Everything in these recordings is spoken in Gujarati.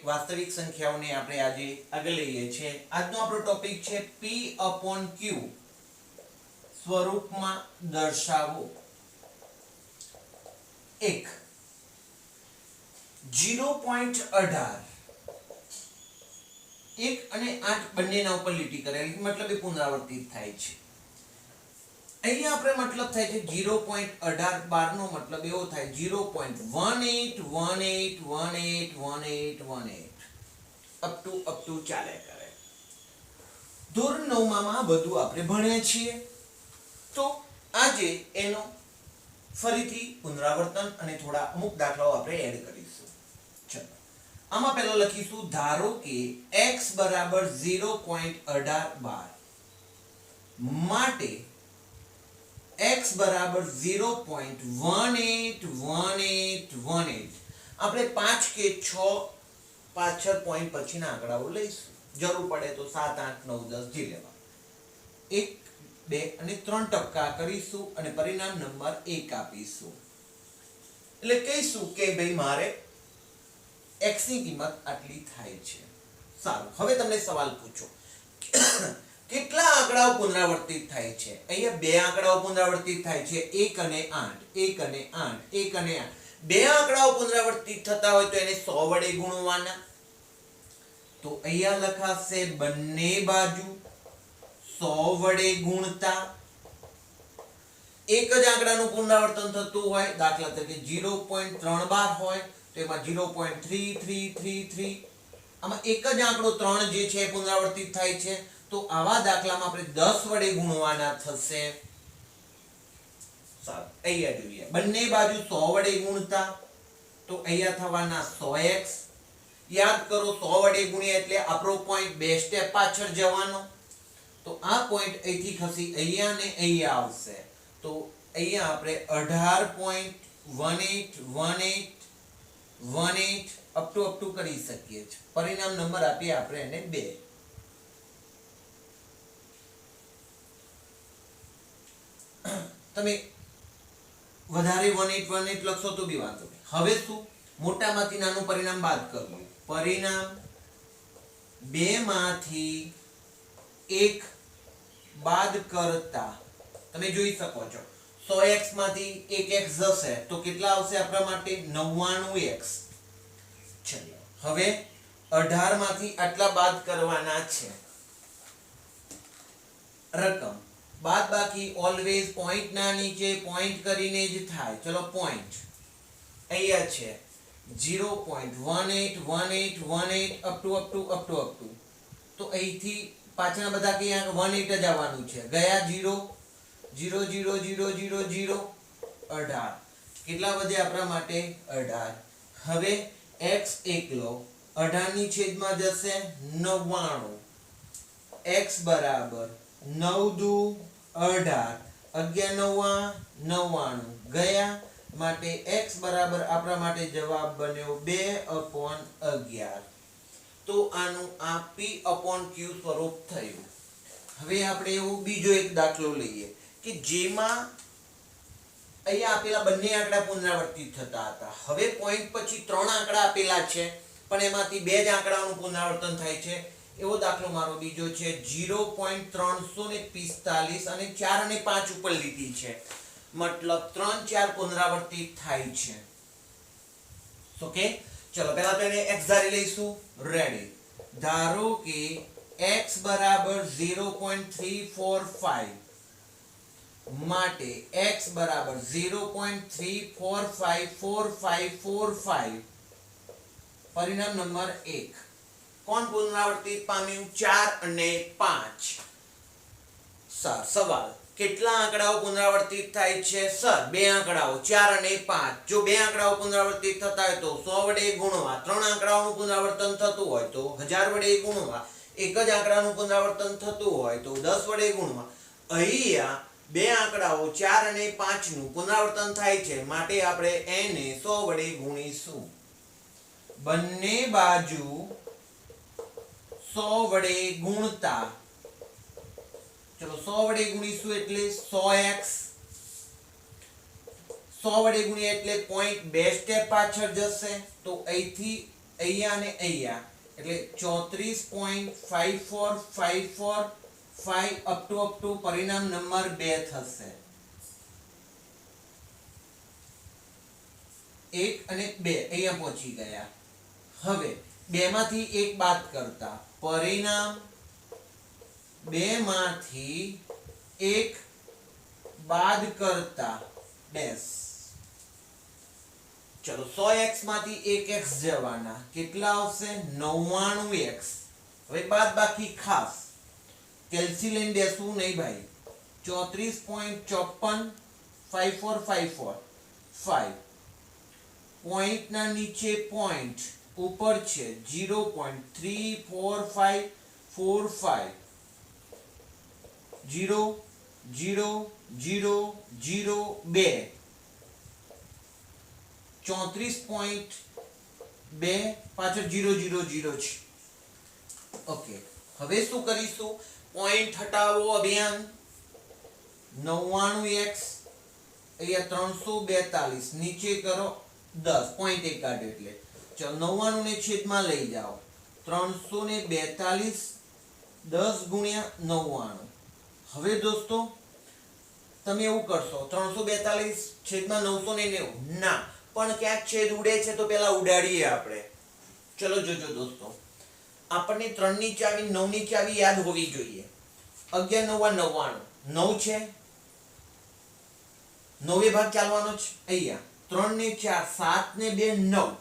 વાસ્તવિક સંખ્યાઓને આપણે આજે આગળ લઈએ છીએ। આજનો આપણો ટોપિક છે p/q સ્વરૂપમાં દર્શાવો। 1 0.18 1 અને 8 બંનેના ઉપર લીટી કરેલી મતલબ એ પુનરાવર્તિત થાય છે। અહીંયા આપણે મતલબ થાય છે 0.18 12 નો મતલબ એવો થાય 0.1818181818 અપ ટુ ચાલે કરે। ધોરણ 9 માં આ બધું આપણે ભણ્યા છીએ તો આજે એનો ફરીથી પુનરાવર્તન અને થોડા અમુક દાખલાઓ આપણે એડ કરીશું। ચલો આમાં પહેલા લખીશું ધારો કે x બરાબર 0.18 માટે x બરાબર 0.181818 આપણે 5 કે 6 પાછળ પોઈન્ટ પછીના આંકડાઓ લઈશું। જરૂર પડે તો 7 8 9 10 જે લેવા 1 2 અને 3 ટપકા કરીશું અને પરિણામ નંબર 1 આપીશું। એટલે કહીશું કે ભાઈ મારે x ની કિંમત આટલી થાય છે। સારું, હવે તમને સવાલ પૂછો કેટલા આંકડાઓ પુનરાવર્તિત થાય છે? અહીંયા બે આંકડાઓ પુનરાવર્તિત થાય છે 1 અને 8 1 અને 8 1 અને 8 બે આંકડાઓ પુનરાવર્તિત થતા હોય તો એને 100 વડે ગુણવાના। તો અહીંયા લખાશે બંને બાજુ 100 વડે ગુણતા એક જ આંકડાનું પુનરાવર્તન થતું હોય દાખલા તરીકે 0.312 હોય તો એમાં 0.3333 આમાં એક જ આંકડો 3 જે છે પુનરાવર્તિત થાય છે તો આવા દાખલામાં આપણે 10 વડે ગુણવાના થશે। સારું, અહીંયા જોઈએ બંને બાજુ 100 વડે ગુણતા તો અહીંયા થવાના 100x। યાદ કરો 100 વડે ગુણ્યા એટલે આપણો પોઈન્ટ બે સ્ટેપ પાછળ જવાનો તો આ પોઈન્ટ અહીંથી ખસી અહીંયા ને અહીંયા આવશે તો અહીંયા આપણે 18.181818 અપ ટુ કરી શકીએ છીએ। પરિણામ નંબર આપીએ આપણે એને 2। તમે વધારે 1818 લખશો તો બી વાંધો નહીં। હવે શું મોટામાંથી નાનું પરિણામ બાદ કરવું। પરિણામ 2 માંથી 1 બાદ કરતા તમે જોઈ શકો છો 100x માંથી 1x જશે તો કેટલા આવશે આપણા માટે 99x। ચલો હવે 18 માંથી આટલા બાદ કરવાના છે રકમ બાદ બાકી ઓલવેઝ પોઈન્ટ ના નીચે પોઈન્ટ કરીને જ થાય। ચલો પોઈન્ટ અહીંયા છે 0.181818 અપ ટુ તો અહીંથી પાછળના બધા કે 18 જ આવવાનું છે ગયા 0 0 0 0 0 0 18 કેટલા વધે આપણા માટે 18। હવે x એકલો 18 ની છેદમાં જશે 99 x બરાબર 9 દુ 18 11 99 ગયા માટે x બરાબર આપણા માટે જવાબ બન્યો 2/11। તો આનું આ p/q સ્વરૂપ થયું। હવે આપણે એવો બીજો એક દાખલો લઈએ કે જેમાં અહીંયા આપેલા બંને આંકડા પુનરાવર્તિત થતા હતા। હવે પોઈન્ટ પછી 3 આંકડા આપેલા છે પણ એમાંથી બે જ આંકડાઓનું પુનરાવર્તન થાય છે। એવો દાખલો મારો બીજો છે 0.345 અને 4 અને 5 ઉપર લીટી છે મતલબ 3 4 પુનરાવર્તિત થાય છે। ઓકે, ચલો પહેલા તો એને x ધારી લઈશું। રેડી, ધારો કે x બરાબર 0.345 માટે x બરાબર 0.3454545 પરિણામ નંબર 1 કોણ પુનરાવર્તિત પામ્યું 4 અને 5। સવાલ કેટલા આંકડાઓ પુનરાવર્તિત થાય છે? સર બે આંકડાઓ 4 અને 5। જો બે આંકડાઓ પુનરાવર્તિત થતા હોય તો 100 વડે ગુણવા, ત્રણ આંકડાઓનું પુનરાવર્તન થતું હોય તો 1000 વડે ગુણવા, એક જ આંકડાનું પુનરાવર્તન થતું હોય તો 10 વડે ગુણવા। અહીંયા બે આંકડાઓ 4 અને 5 નું પુનરાવર્તન થાય છે માટે આપણે એને 100 વડે ગુણીશું। બંને બાજુ 100 વડે ગુણતા ચલો 100 વડે ગુણીશું એટલે 100x 100 વડે ગુણ્યા એટલે પોઈન્ટ બે સ્ટેપ પાછળ જશે તો અહીંથી અહીંયા અને અહીંયા એટલે 34.54545 અપ ટુ પરિણામ નંબર 2 થશે. 1 અને 2 અહીંયા પહોંચી ગયા. હવે 2 માંથી 1 બાદ કરતા પરિણામ 2 માંથી 1 બાદ કરતા ડેશ. ચલો 100x માંથી 1x જવાના કેટલા આવશે 99x. હવે બાદ બાકી ખાસ કેલ્સી લઈને દેશું નહીં ભાઈ. 34.5454 5 પોઈન્ટ ના નીચે પોઈન્ટ ઉપર છે 0.34545 0 0 0 0 2 34.2 પાછળ 000 છે. ઓકે હવે શું કરીશું પોઈન્ટ હટાવો અભિયાન. 99x અહીંયા 342 નીચે કરો 10 પોઈન્ટ 1 કાઢો એટલે ચલો 99 ને છેદમાં લઈ જાઓ 342 10 ગુણ્યા 99. હવે દોસ્તો તમે એવું કરશો 342 છેદમાં 990 ના પણ ક્યાંક છેદ ઉડે છે તો પેલા ઉડાડીએ આપણે. ચલો જોજો દોસ્તો આપણને 3 ની ચાવી 9 ની ચાવી યાદ હોવી જોઈએ. 11 9 99 9 છે 9 ભાગ ચાલવાનો છે અહીંયા 3 ને 4 7 ને 2 9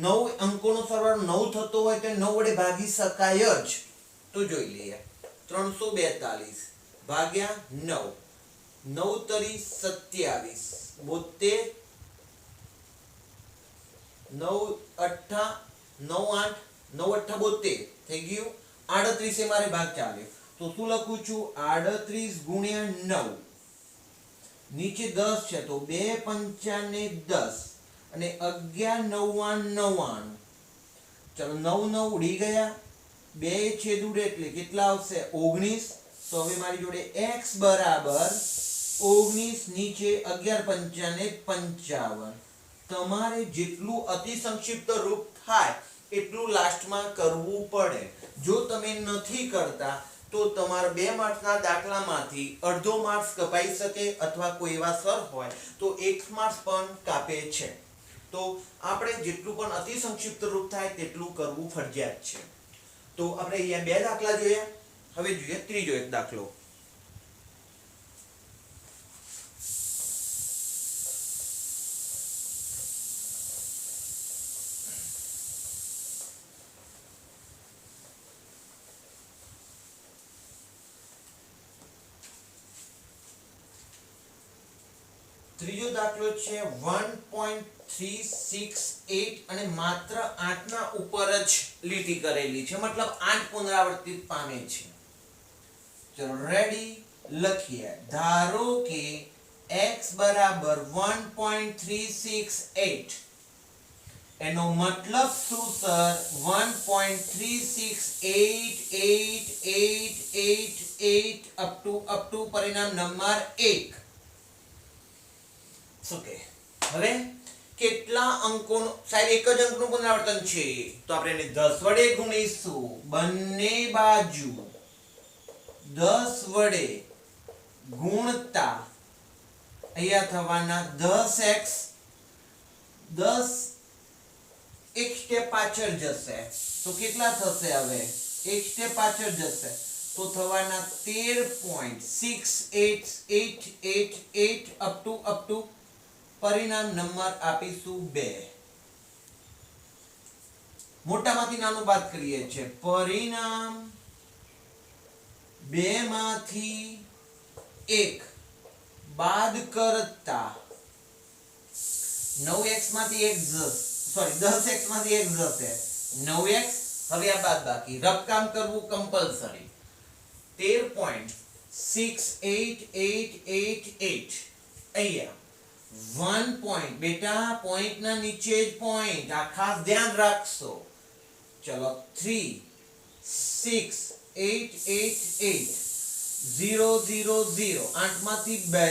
9 અંકોનો સરવાળો 9 થતો હોય તો 9 વડે ભાગી શકાય જ. તો જોઈ લઈએ 342 ભાગ્યા 9 9 તરી 27 72 9 8 9 8 9 8 72 થઈ ગયું. 38 એ મારે ભાગ ચાલે તો શું લખું છું 38 ગુણ્યા 9 નીચે 10 છે તો 2 5 ને 10 અને 11 99 ચલો 9 9 ઉડી ગયા 2 છેદ ઉડે એટલે કેટલા આવશે 19. તો હવે મારી જોડે x બરાબર 19 નીચે 11 5 ને 55. તમારે જેટલું અતિ સંક્ષિપ્ત રૂપ થાય એટલું લાસ્ટમાં કરવું પડે. જો તમે નથી કરતા તો તમારા 2 માર્ક્સના દાખલામાંથી અડધો માર્ક્સ કપાઈ શકે અથવા કોઈ એવા સર હોય તો 1 માર્ક્સ પણ કાપે છે. તો આપણે જેટલું પણ અતિ સંક્ષિપ્ત રૂપ થાય તેટલું કરવું ફરજિયાત છે. તો આપણે અહીંયા 2 દાખલા જોયા. હવે જોઈએ ત્રીજો એક દાખલો. ત્રીજો દાખલો છે 1.368 અને માત્ર 8 ના ઉપર જ લીટી કરેલી છે મતલબ 8 પુનરાવર્તિત પામે છે. ચલો રેડી લખીએ. ધારો કે x બરાબર 1.368 એનો મતલબ શું સર 1.3688888 અપ ટુ પરિણામ નંબર 1. ઓકે હવે કેટલા અંકોનો સાહેબ એક જ અંકનું પુનરાવર્તન છે તો આપણે એને 10 વડે ગુણીશું. બંને બાજુ 10 વડે ગુણતા અહીંયા થવાના 10x 10 એક સ્ટેપ પાછળ જશે તો કેટલા થશે હવે એક સ્ટેપ પાછળ જશે તો થવાના 13.6888 અપ ટુ પરિણામ નંબર આપીશું 2. મોટામાંથી નાનું બાદ કરીએ છીએ. પરિણામ 2 માંથી 1 બાદ કરતા 9x માંથી 1 જશે સોરી 10x માંથી 1 જશે 9x. હવે આ બાદ બાકી રફકામ કરવું કમ્પલસરી. 13.6888 અહીંયા 1 પોઈન્ટ બેટા પોઈન્ટ ના નીચે જ પોઈન્ટ આ ખાસ ધ્યાન રાખશો. ચલો 3 6 8 8 8 0 0 0 8 માંથી 2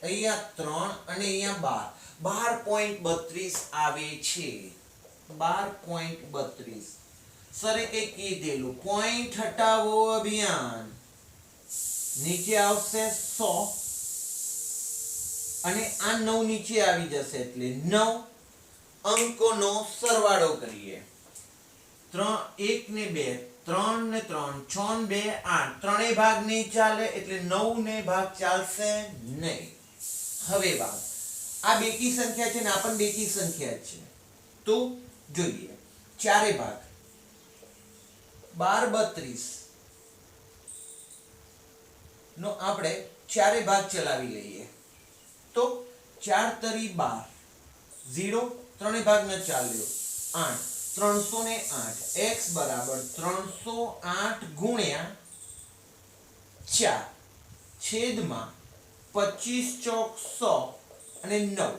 અહીંયા 3 અને અહીંયા 12 12.32 આવે છે. 12.32 સરે કઈ કીધેલું પોઈન્ટ હટાવો અભિયાન નીચે આવશે 100 અને આ 9 નીચે આવી જશે એટલે 9 અંકોનો સરવાળો કરીએ 3 1 ને 2 3 ને 3 6 ને 2 8 ત્રણેય ભાગ નહીં ચાલે એટલે 9 ને ભાગ ચાલશે નહીં હવે બાદ આ બેકી સંખ્યા છે ને આ પણ બેકી સંખ્યા છે તો જોઈએ ચારે ભાગ 12 32 નો આપણે ચારે ભાગ ચલાવી લઈએ તો 4 તરી 12 0 ત્રણેય ભાગ ન ચાલ્યો 8 308 x બરાબર 308 ગુણ્યા 4 છેદમાં 25 ચોક 100 અને 9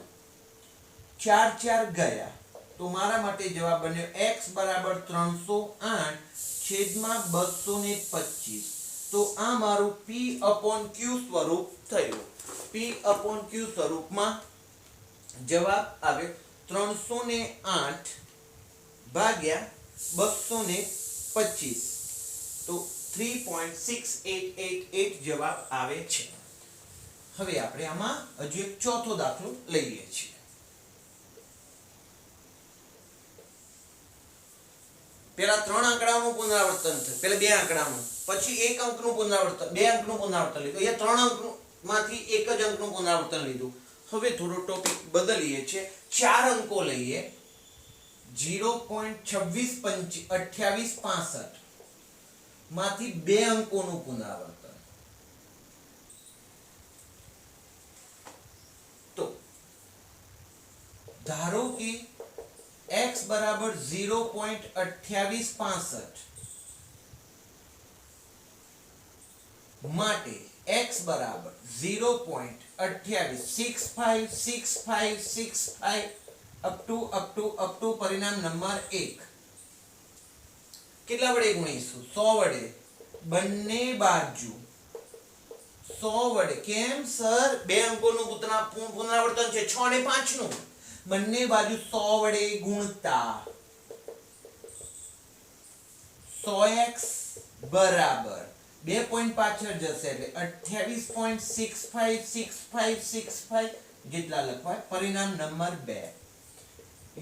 4 4 ગયા તો મારા માટે જવાબ બન્યો x બરાબર 308 છેદમાં 225 તો આ મારું p/q સ્વરૂપ થયું p/q સ્વરૂપમાં જવાબ આવે 308 ભાગ્યા 225 તો 3.6888 જવાબ આવે છે હવે આપણે આમાં હજુ એક ચોથો દાખલો લઈએ છીએ પેલા 3 આંકડાઓનું પુનરાવર્તન થયું પેલા 2 આંકડાનું પછી 1 અંકનું પુનરાવર્તન 2 અંકનું પુનરાવર્તન લીધું અહીંયા 3 અંકમાંથી એક જ અંકનું પુનરાવર્તન લીધું હવે થોડો ટોપિક બદલીએ છે 4 અંકો લઈએ 0.262865 માંથી 2 અંકોનું પુનરાવર્તન તો ધારો કે x બરાબર 0.2865 માટે x બરાબર 0.28656565 અપ ટુ પરિણામ નંબર 1 કેટલા વડે ગુણીશું 100 વડે બંને બાજુ 100 વડે કેમ સર બે અંકોનું પુનરાવર્તન છે 6 અને 5 નું બંને બાજુ 100 વડે ગુણતા 100x બરાબર 2 પોઈન્ટ પાછળ જશે એટલે 28.656565 જેટલા લખવાય પરિણામ નંબર 2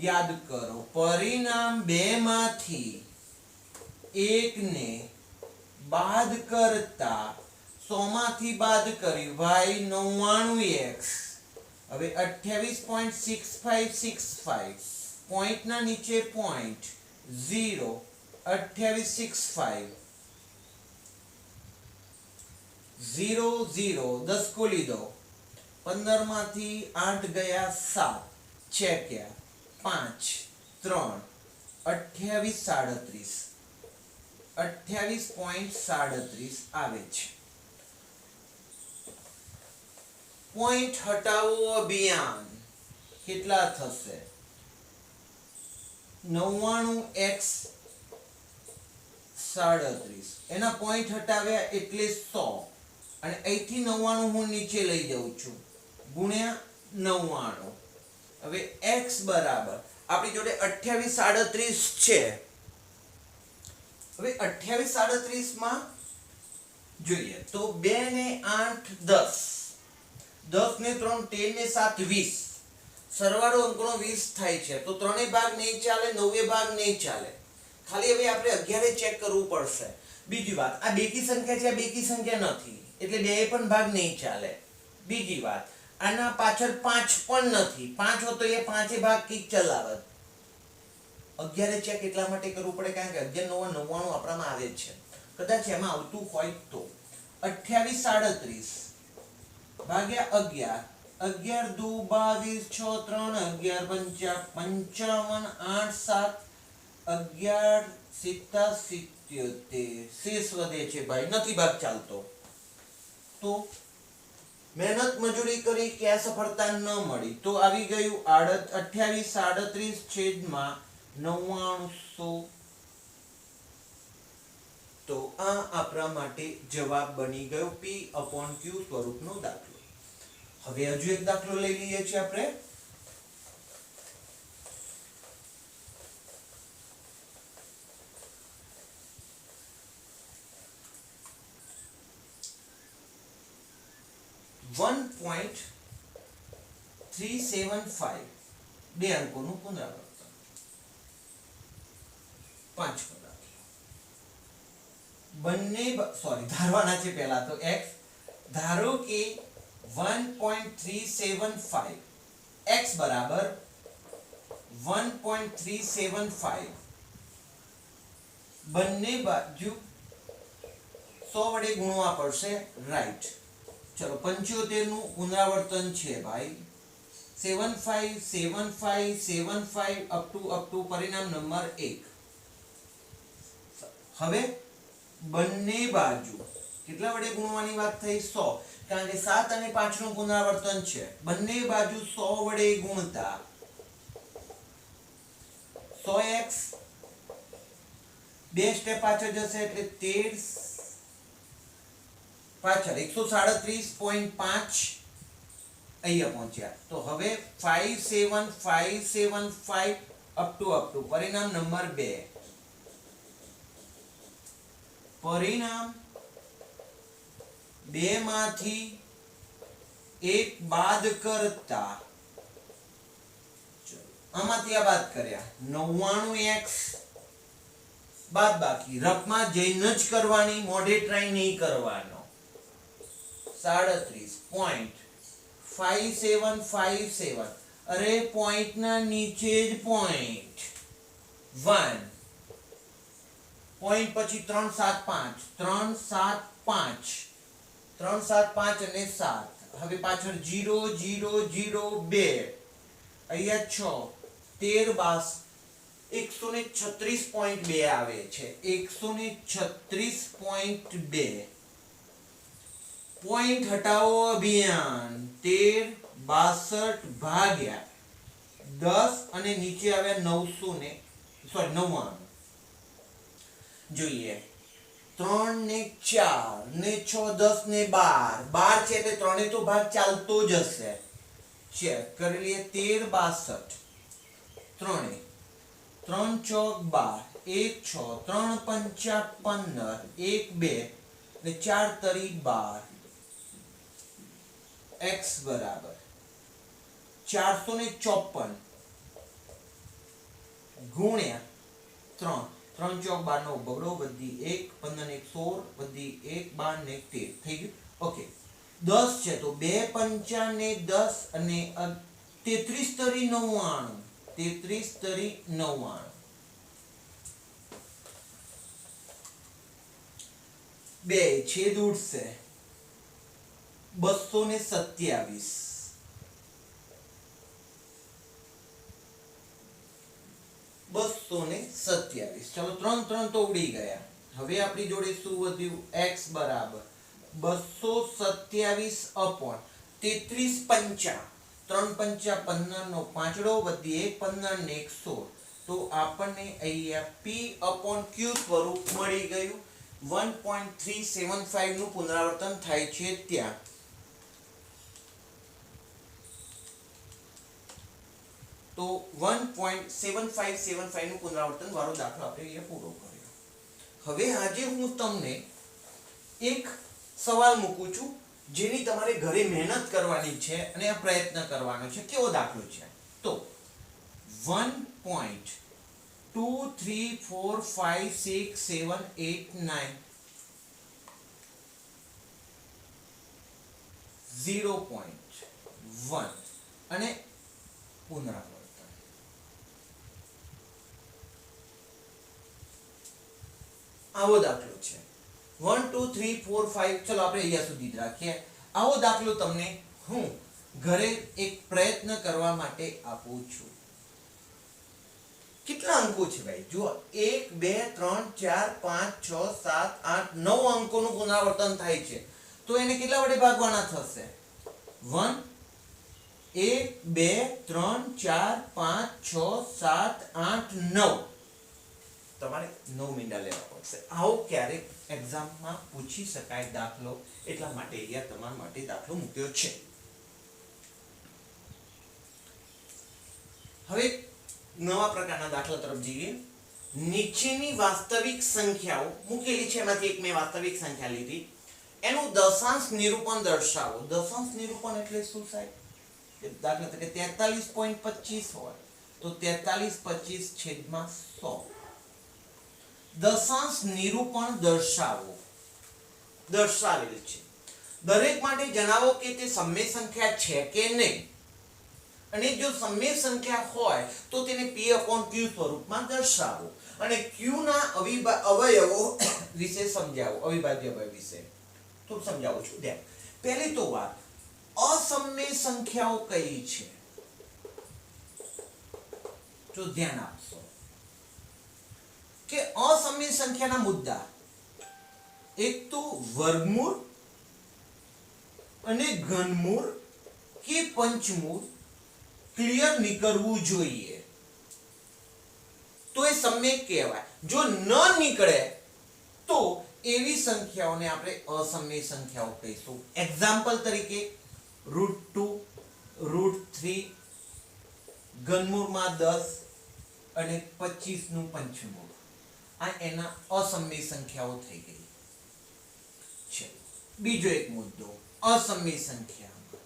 યાદ કરો પરિણામ 2 માંથી 1 ને બાદ કરતા 100 માંથી બાદ કરી y 99x હવે 28.6565 પોઈન્ટ ના નીચે પોઈન્ટ 0 2865 0 0 10 को લીધો 15 માંથી 8 ગયા 7 ચેક્યા 5 3 28.37 આવે છે પોઈન્ટ હટાવો અભિયાન કેટલા થશે 99x 37 એના પોઈન્ટ હટાવ્યા એટલે 100 અને અહીંથી 99 હું નીચે લઈ જાઉં છું ગુણ્યા 99 હવે x બરાબર આપણી જોડે 28.37 છે હવે 28.37 માં જોઈએ તો 2 ને 8 10 10 ને 3 13 ને 7 20 સરવાળો અંકનો 20 થાય છે તો ત્રણેય ભાગ નહીં ચાલે નવે ભાગ નહીં ચાલે ખાલી હવે આપણે 11 ચેક કરવું પડશે બીજી વાત આ બેકી સંખ્યા છે આ બેકી સંખ્યા નથી એટલે બે પણ ભાગ નહીં ચાલે બીજી વાત આના પાછળ 5 પણ નથી 5 હોતો એ પાંચે ભાગ કીક ચલાવત 11 ચેક એટલા માટે કરવું પડે કારણ કે 11 9 99 આપણામાં આવે છે કદાચ એમાં આવતું હોય તો 28.37 ભાગ્યા 11 11 2 22 6 3 11 55 8 7 11 77 શેષ વધે છે ભાઈ નથી ભાગ ચાલતો તો મહેનત મજૂરી કરી કે આ સફળતા ન મળી તો આવી ગયું 28.37 છેદમાં 9900 તો આ આપણા માટે જવાબ બની ગયો p/q સ્વરૂપનો દાખલો હવે હજુ એક દાખલો લઈ લઈએ છીએ આપણે 1.375 બે અંકોનું પુનરાવર્તન. 5 કલાક બંને સોરી ધારવાના છે પહેલા તો x. ધારો કે 1.375 x બરાબર 1.375 બંને બાજુ 100 વડે ગુણવા પડશે. રાઈટ. ચલો 75 નું પુનરાવર્તન છે ભાઈ. 75 75 75 અપ ટુ પરિણામ નંબર 1. હવે બંને બાજુ કેટલા વડે ગુણવાની વાત થઈ? 100. કારણ કે 7 અને 5 નું પુનરાવર્તન છે. બંને બાજુ 100 વડે ગુણતા 100x બે સ્ટેપ પાછળ જશે એટલે 13 પાછળ 137.5 અહીંયા પહોંચ્યા. તો હવે 57575 અપ ટુ પરિણામ નંબર 2. પરિણામ 2 માંથી 1 બાદ કરતા આમાંથી આ બાદ કર્યા 99x બાદ બાકી રફમાં જઈને જ કરવાની, મોઢે ટ્રાય નહીં કરવાનો. 37.5757 અરે પોઈન્ટ ના નીચે જ પોઈન્ટ 1 પોઈન્ટ પછી 375 375 અને 7. હવે પાછળ 0 0 0 2 અહીંયા 6 13 136.2 આવે છે. 136.2 પોઈન્ટ હટાવો અભિયાન 13 62 ભાગ્યા 10 અને નીચે આવ્યા 99 જોઈએ. 3 ને 4 ને 6 10 ને 12 છે એટલે 3 તો ભાગ ચાલતો જ હશે. ચેક કરી લઈએ. 13 62 3 ચોક 12 1 6 3 પંચા 15 1 2 ને 4 તરી 12. x બરાબર 454 ગુણ્યા 3 3 ચોક 12 નો બગડો વધી 1 15 ને 16 વધી 1 12 ને 13 થઈ ગયું. ઓકે 10 છે તો 2 પંચા ને 10 અને 33 તરી 99 33 તરી 99 બે છેદ ઉડશે 227 227. ચલો 3 3 તો ઉડી ગયા. હવે આપણી જોડે શું વધ્યું? x બરાબર 227 અપોન 33 પંચા 3 પંચા 15 નો પાંચડો વધી 1 15 ને 116. તો આપણને અહીંયા p અપોન q સ્વરૂપ મળી ગયું. 1.375 નું પુનરાવર્તન થાય છે ત્યાં. તો 1.7575 નું પુનરાવર્તન વાળો દાખલો આપણે અહીંયા પૂરો કર્યો. હવે આજે હું તમને એક સવાલ મૂકું છું જેની તમારે ઘરે મહેનત કરવાની છે અને આ પ્રયત્ન કરવાનો છે. કેવો દાખલો છે? તો 1.2345678 0.1 અને પુનરાવર્તન. આવો દાખલો છે 1 2 3 4 5. ચલો આપણે અહીંયા સુધી જ રાખીએ. આવો દાખલો તમને હું ઘરે એક પ્રયત્ન કરવા માટે આપું છું. કેટલા અંકો છે ભાઈ? જુઓ 1 2 3 4 5 6 7 8 9 અંકોનું પુનરાવર્તન થાય છે. તો એને કેટલા વડે ભાગવાના થશે? 1 1 2 3 4 5 6 7 8 9. તમારે 9 મીંડા લેવા પડશે. આવો ક્યારેક એક્ઝામમાં પૂછી શકાય દાખલો, એટલા માટે અહીંયા તમારા માટે દાખલો મૂક્યો છે. હવે નવા પ્રકારના દાખલા તરફ જઈએ. નીચેની વાસ્તવિક સંખ્યાઓ મૂકેલી છે, એમાંથી એક મેં વાસ્તવિક સંખ્યા લીધી. એનું દશાંશ નિરૂપણ દર્શાવો. દશાંશ નિરૂપણ એટલે શું સાહેબ? દાખલા તરીકે 43.25 હોય તો 4325/100. દશાંશ નિરૂપણ દર્શાવો. દર્શાવેલ છે. દરેક માટે જણાવો કે તે સમય સંખ્યા છે કે નહીં, અને જો સમય સંખ્યા હોય તો તેને p/q સ્વરૂપમાં દર્શાવો, અને q ના અવયવો વિશે સમજાવો. અવિભાજ્ય અવયવ વિશે તો સમજાવું છું. ધ્યાન. પહેલી તો વાત, અસમય સંખ્યાઓ કઈ છે? જો ધ્યાન આપશો કે અસમય સંખ્યાના મુદ્દા એક તો વર્ગમૂળ અને ઘનમૂળ કે પંચમૂળ ક્લિયર નીકળવું જોઈએ તો એ સમય કહેવાય. જો ન નીકળે તો એવી સંખ્યાઓને આપણે અસમય સંખ્યાઓ કહીશું. એક્ઝામ્પલ તરીકે √2, √3, ઘનમૂળમાં 10 અને 25 નું પંચમૂળ. આ એના અસમય સંખ્યાઓ થઈ ગઈ છે. બીજો એક મુદ્દો અસમય સંખ્યામાં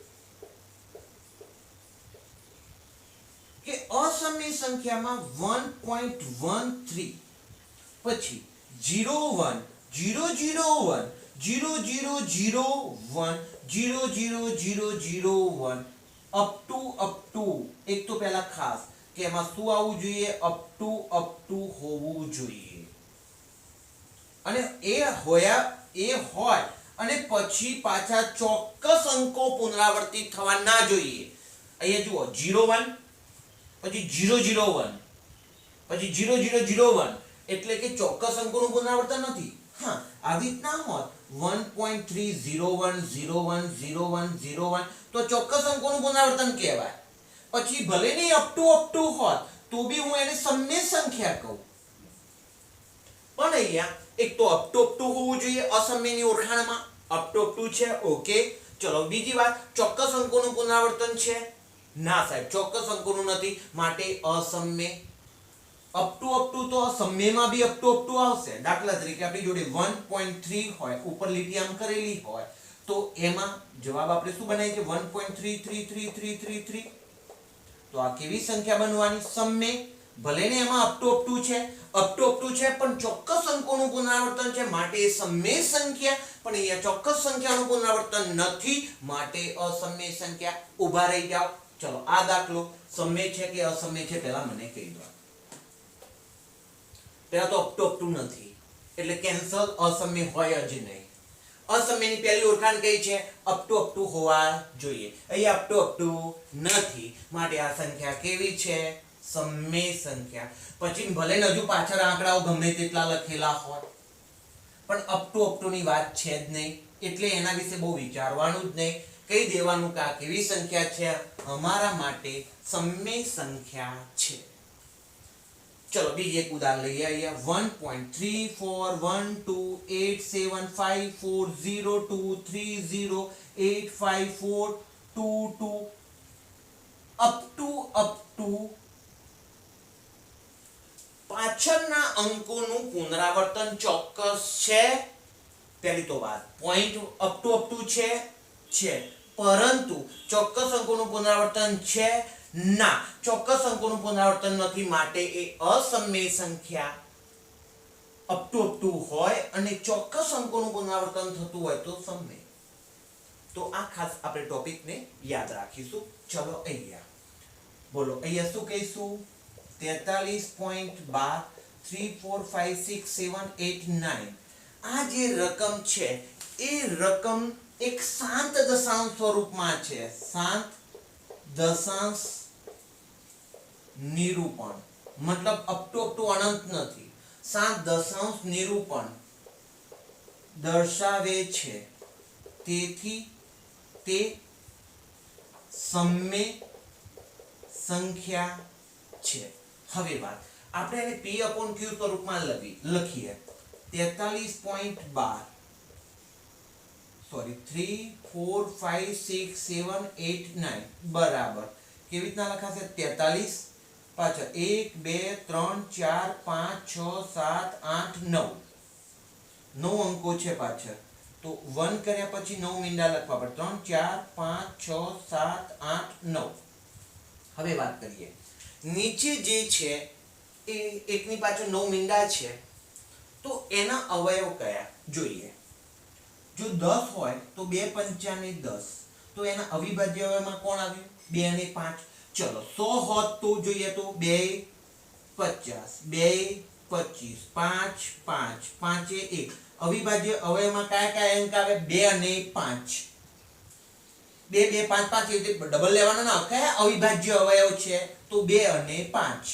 કે અસમય સંખ્યામાં 1.13 પછી 01 001 0001 00001 અપ ટુ એક તો પહેલા ખાસ કે એમાં શું આવવું જોઈએ? અપ ટુ હોવું જોઈએ, અને એ હોય અને પછી પાછા ચોક્કસ અંકો પુનરાવર્તિત થવા ના જોઈએ. અહીંયા જુઓ 01 પછી 001 પછી 0001 એટલે કે ચોક્કસ અંકોનું પુનરાવર્તન નથી. હા, આવી રીતના હોત 1.301010101 તો ચોક્કસ અંકોનું પુનરાવર્તન કહેવાય. પછી ભલે નહીં અપ ટુ હોત તો બી હું એને સમય સંખ્યા કહું. પણ અહીંયા એક તો અપ ટુ હોવું જોઈએ અસમયની ઓળખાણમાં. અપ ટુ છે, ઓકે. ચલો બીજી વાત, ચોક્કસ અંકોનું પુનરાવર્તન છે? ના સાહેબ, ચોક્કસ અંકોનું નથી, માટે અસમય. અપ ટુ તો સમયમાં બી અપ ટુ આવશે. દાખલા તરીકે આપણી જોડે 1.3 હોય, ઉપર લીટી આમ કરેલી હોય તો એમાં જવાબ આપણે શું બનાવીએ કે 1.33333. તો આ કેવી સંખ્યા બનવાની? સમય. ભલે ને એમાં અપ ટુ છે પણ ચોક્કસ અંકોનું પુનરાવર્તન છે માટે એ સમય સંખ્યા. પણ અહીંયા ચોક્કસ સંખ્યાનું પુનરાવર્તન નથી માટે અસમય સંખ્યા. ઊભા રહી જાઓ. ચલો આ દાખલો સમય છે કે અસમય છે પહેલા મને કહી દો. પહેલા તો અપ ટુ નથી એટલે કેન્સલ, અસમય હોય જ નહીં. અસમયની પહેલી ઓળખાણ કઈ છે? અપ ટુ હોવા જોઈએ. અહીંયા અપ ટુ નથી માટે આ સંખ્યા કેવી છે? સમય સંખ્યા. પછી ભલે હજુ પાછળ આંકડાઓ ગમે તેટલા લખેલા હોય પણ અપ ટુ ની વાત છે જ નહીં, એટલે એના વિશે બહુ વિચારવાનું જ નહીં. કહી દેવાનું કે આ કેવી સંખ્યા છે? અમારા માટે સમય સંખ્યા છે. ચલો બીજી એક ઉદાહરણ લઈએ. અહીંયા 1.34128754023085422 અપ ટુ પાછળના અંકોનું પુનરાવર્તન ચોક્કસ છે. પહેલી તો વાત, પોઈન્ટ અપ ટુ છે પરંતુ ચોક્કસ અંકોનું પુનરાવર્તન છે ના, ચોક્કસ અંકોનું પુનરાવર્તન નથી માટે એ અસમય સંખ્યા. અપ ટુ હોય અને ચોક્કસ અંકોનું પુનરાવર્તન થતું હોય તો સમય. તો આ ખાસ આપણે ટોપિકને યાદ રાખીશું. ચલો અહીંયા બોલો, અહીંયા શું કહીશું? 43.12 3 4 5 6 7 8 9. આ જે રકમ છે એ રકમ એક શાંત દશાંશ સ્વરૂપમાં છે. શાંત દશાંશ નિરૂપણ મતલબ અપ ટુ અનંત નથી. શાંત દશાંશ નિરૂપણ દર્શાવે છે, તેથી તે સમય સંખ્યા છે. હવે વાત આપણે એને p/q સ્વરૂપમાં લખીએ. 43.12 સોરી 3 4 5 6 7 8 9 બરાબર કેવી રીતના લખાશે? 43 પાછળ 1 2 3 4 5 6 7 8 9 9 અંકો છે પાછળ. તો 1 કર્યા પછી 9 મીંડા લખવા પડે 3 4 5 6 7 8 9. હવે વાત કરીએ નીચે જે છે એ એકની પાછળ 9 મીંડા છે તો એના અવયવ કયા જોઈએ. જો 10 હોય તો 2 પંચાને 10 તો એના અવિભાજ્ય અવયવમાં કોણ આવ્યું 2 અને 5. ચલો 100 હોત તો જોઈએ તો 2 50 2 25 5 5 5 1. અવિભાજ્ય અવયવમાં કયા કયા અંક આવે 2 અને 5. 2 2 5 5 એ ડબલ લેવાનો ના. કયા અવિભાજ્ય અવયવ છે તો 2 અને 5.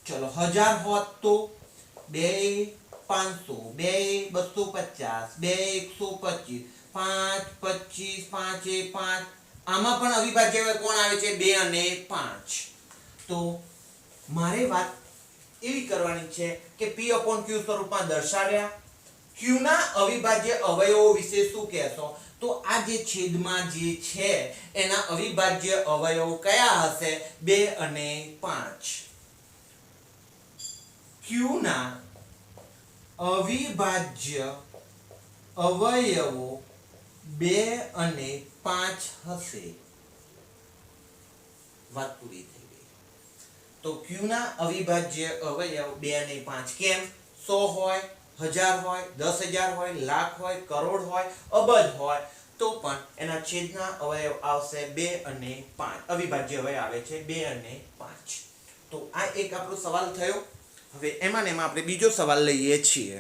ચલો 1000 હોત તો 2 500 2 250 2 125 5 25 5 5. આમાં પણ અવિભાજ્ય અવયવ કોણ આવે છે 2 અને 5. તો મારે વાત એવી કરવાની છે કે p/q સ્વરૂપમાં દર્શાવ્યા q ના અવિભાજ્ય અવયવો વિશે શું કહેશો તો આ જે છેદમાં જે છે એના અવિભાજ્ય અવયવો કયા હશે 2 અને 5. q ના અવિભાજ્ય અવયવો 2 અને 5 હશે. વાત પૂરી થઈ ગઈ. તો q ના અવિભાજ્ય અવયવ 2 અને 5 કેમ 100 હોય 1000 હોય 10000 હોય લાખ હોય કરોડ હોય અબજ હોય તો પણ એના છેદના અવયવ આવશે 2 અને 5. અવિભાજ્ય અવયવ આવે છે 2 અને 5. તો આ એક આપણો સવાલ થયો. હવે એમાં ને એમાં આપણે બીજો સવાલ લઈએ છીએ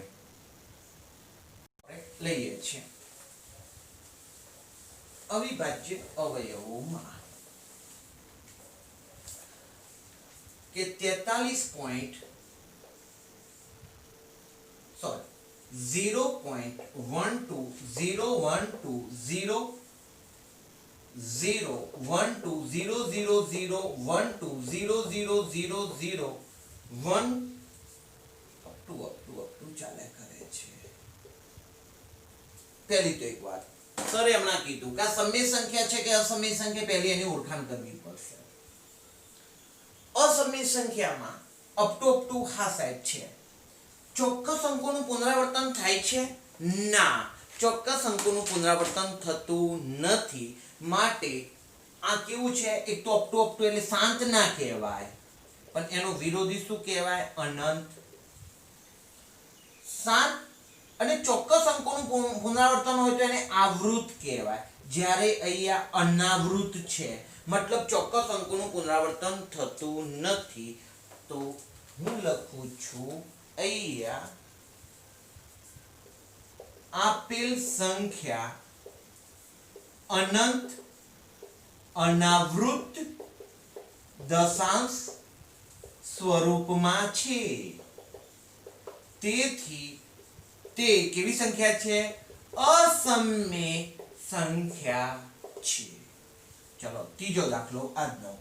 અવિભાજ્ય અવયવોમાં કે 0.1201200000120000001 ચાલે કરે છે. પહેલી તો એક વાત સરે હમણાં કીધું કે આ સમય સંખ્યા છે કે અસમય સંખ્યા પહેલી એની ઓળખાણ કરવી પડશે. અસમય સંખ્યામાં અપ ટુ હા સાહેબ છે. ચોક્કસ અંકોનું પુનરાવર્તન થાય છે ના ચોક્કસ અંકોનું પુનરાવર્તન થતું નથી. માટે આ કેવું છે એક તો અપ ટુ એટલે શાંત ના કહેવાય પણ એનો વિરોધી શું કહેવાય અનંત. શાંત અને ચોક્કસ અંકોનું પુનરાવર્તન હોય તો એને આવૃત કહેવાય. જ્યારે અહીંયા અનાવૃત છે મતલબ ચોક્કસ અંકોનું પુનરાવર્તન થતું નથી. તો હું લખું છું અહીંયા આપેલ સંખ્યા અનંત અનાવૃત દશાંશ સ્વરૂપમાં છે. તેથી તે કેવી સંખ્યા છે અસમય સંખ્યા છે. ચલો ત્રીજો દાખલો આજનો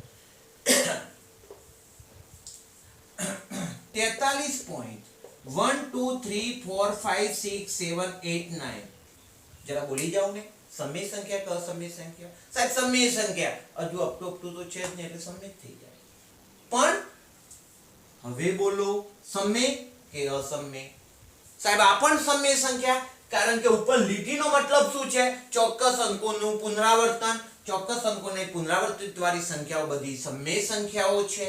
43.123456789 જરા બોલી જાવ ને સમય સંખ્યા કે અસમય સંખ્યા સાહેબ સમય સંખ્યા હજુ અપ ટુ તો છે જ ને એટલે સમય થઈ જાય. પણ હવે બોલો સમય કે અસમય સાહેબ આ પણ સમય સંખ્યા કારણ કે ઉપર લીટીનો મતલબ શું છે ચોક્કસ અંકોનું પુનરાવર્તન. ચોક્કસ અંકોને પુનરાવર્તિત વાળી સંખ્યાઓ બધી સમય સંખ્યાઓ છે.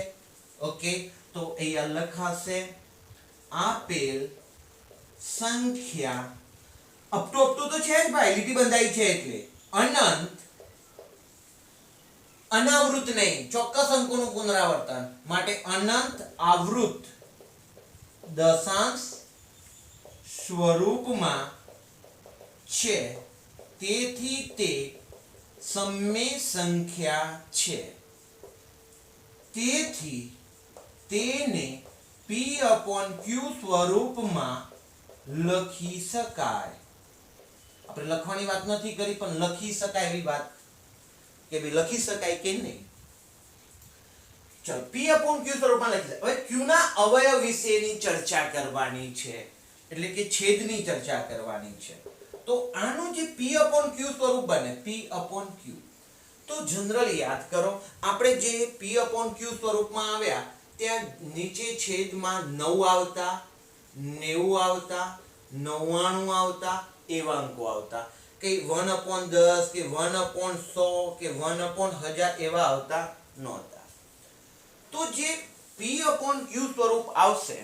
ઓકે તો અહીંયા લખાશે આપેલ સંખ્યા અપ ટુ તો છે જ ભાઈ લીટી બંધાઈ છે એટલે અનંત અનાવૃત નહીં ચોક્કસ અંકોનું પુનરાવર્તન માટે અનંત આવૃત દશાંશ સ્વરૂપમાં છે. તેથી તે સમય સંખ્યા છે. તેથી તેને p/q સ્વરૂપમાં લખી શકાય. આપણે લખવાની વાત નથી કરી પણ લખી શકાય એવી વાત કે ભાઈ લખી શકાય કે નહીં. ચલો p/q સ્વરૂપમાં લખી શકાય. હવે q ના અવયવ વિશેની ચર્ચા કરવાની છે એટલે કે છેદની ચર્ચા કરવાની છે. તો આનું જે p/q સ્વરૂપ બને p/q તો જનરલી યાદ કરો આપણે જે p/q સ્વરૂપમાં આવ્યા ત્યાં નીચે છેદમાં 9 આવતા 90 આવતા 99 આવતા એવા અંકો આવતા, કે 1/10 કે 1/100 કે 1/1000 એવા આવતા નહોતા. તો જે p/q સ્વરૂપ આવશે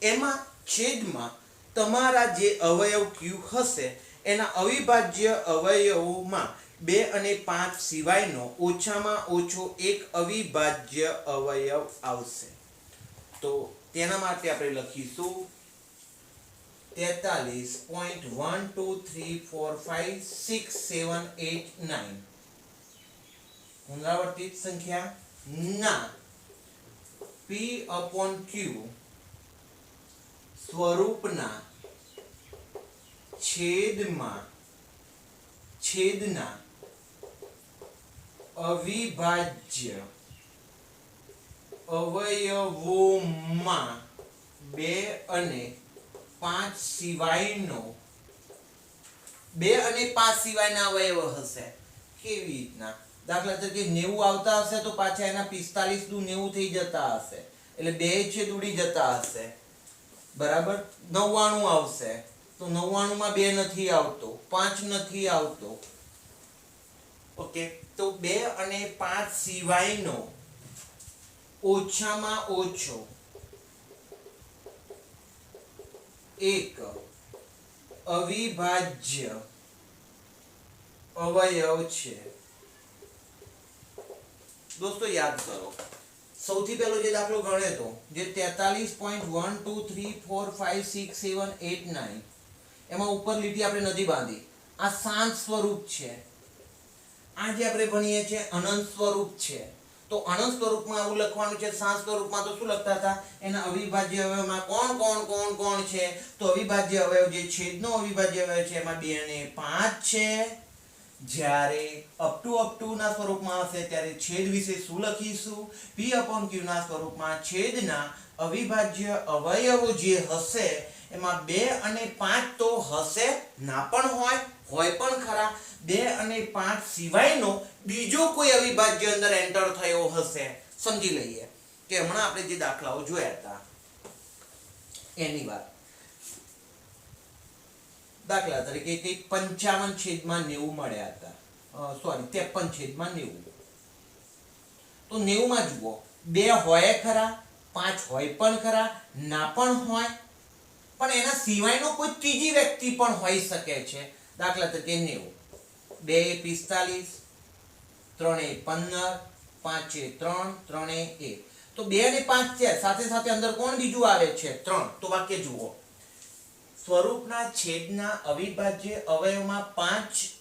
એમાં છેદમાં તમારા જે અવયવ q હશે એના અવિભાજ્ય અવયવોમાં 2 અને 5 સિવાયનો ઓછામાં ઓછો એક અવિભાજ્ય અવયવ આવશે. તો તેના માટે આપણે લખીશું 43.123456789 પુનરાવર્તિત સંખ્યા ના p/q સ્વરૂપના છેદના અવિભાજ્ય અવયવોમાં 2 અને 5 સિવાયનો 2 અને 5 સિવાયના અવયવ હશે. કેવી રીતના? દાખલા તરીકે 90 આવતા હશે તો પાછા એના 45 દુ 90 થઈ જતા હશે, એટલે 2 છેદ ઉડી જતા હશે. બરાબર. 99 આવશે તો 99 માં 2 નથી આવતો, 5 નથી આવતો. ઓકે, તો 2 અને 5 સિવાયનો ઓછામાં ઓછો એક અવિભાજ્ય અવયવ છે. દોસ્તો યાદ કરો, સૌથી પહેલો જે દાખલો ગણ્યો તો જે 43.123456789 એમાં ઉપર લીટી આપણે નથી બાંધી. આ શાંત સ્વરૂપ છે. આ જે આપણે ભણીએ છીએ અનંત સ્વરૂપ છે. તો અનંત સ્વરૂપમાં આવું લખવાનું છે. શાંત સ્વરૂપમાં તો શું લખતા હતા? એના અવિભાજ્ય અવયવમાં કોણ છે? તો અવિભાજ્ય અવયવ જે છેદનો અવિભાજ્ય અવયવ છે એમાં 2 અને 5 છે. જ્યારે અપ ટુ ના સ્વરૂપમાં હશે ત્યારે છેદ વિશે શું લખીશું? p/q ના સ્વરૂપમાં છેદના અવિભાજ્ય અવયવો જે હશે એમાં 2 અને 5 તો હશે ના પણ હોય પણ ખરા. 2 અને 5 સિવાયનો બીજો કોઈ અવિભાજ્ય અંદર એન્ટર થયો હશે. સમજી લઈએ કે હમણાં આપણે જે દાખલાઓ જોયા હતા એની વાત. દાખલા તરીકે કંઈક 55/90 મળ્યા હતા, સોરી 53/90. તો 90 માં જુઓ 2 હોય ખરા, 5 હોય પણ ખરા, ના પણ હોય, પણ એના સિવાયનો કોઈ ત્રીજી વ્યક્તિ પણ હોઈ શકે છે. દાખલા તરીકે 90, 2 × 45, 3 × 15, 5 × 3, 3 × 1. તો 2 અને 5 છે, સાથે સાથે અંદર કોણ બીજું આવે છે? 3. તો વાક્ય જુઓ, સ્વરૂપના છેદના અવિભાજ્ય અવયવમાં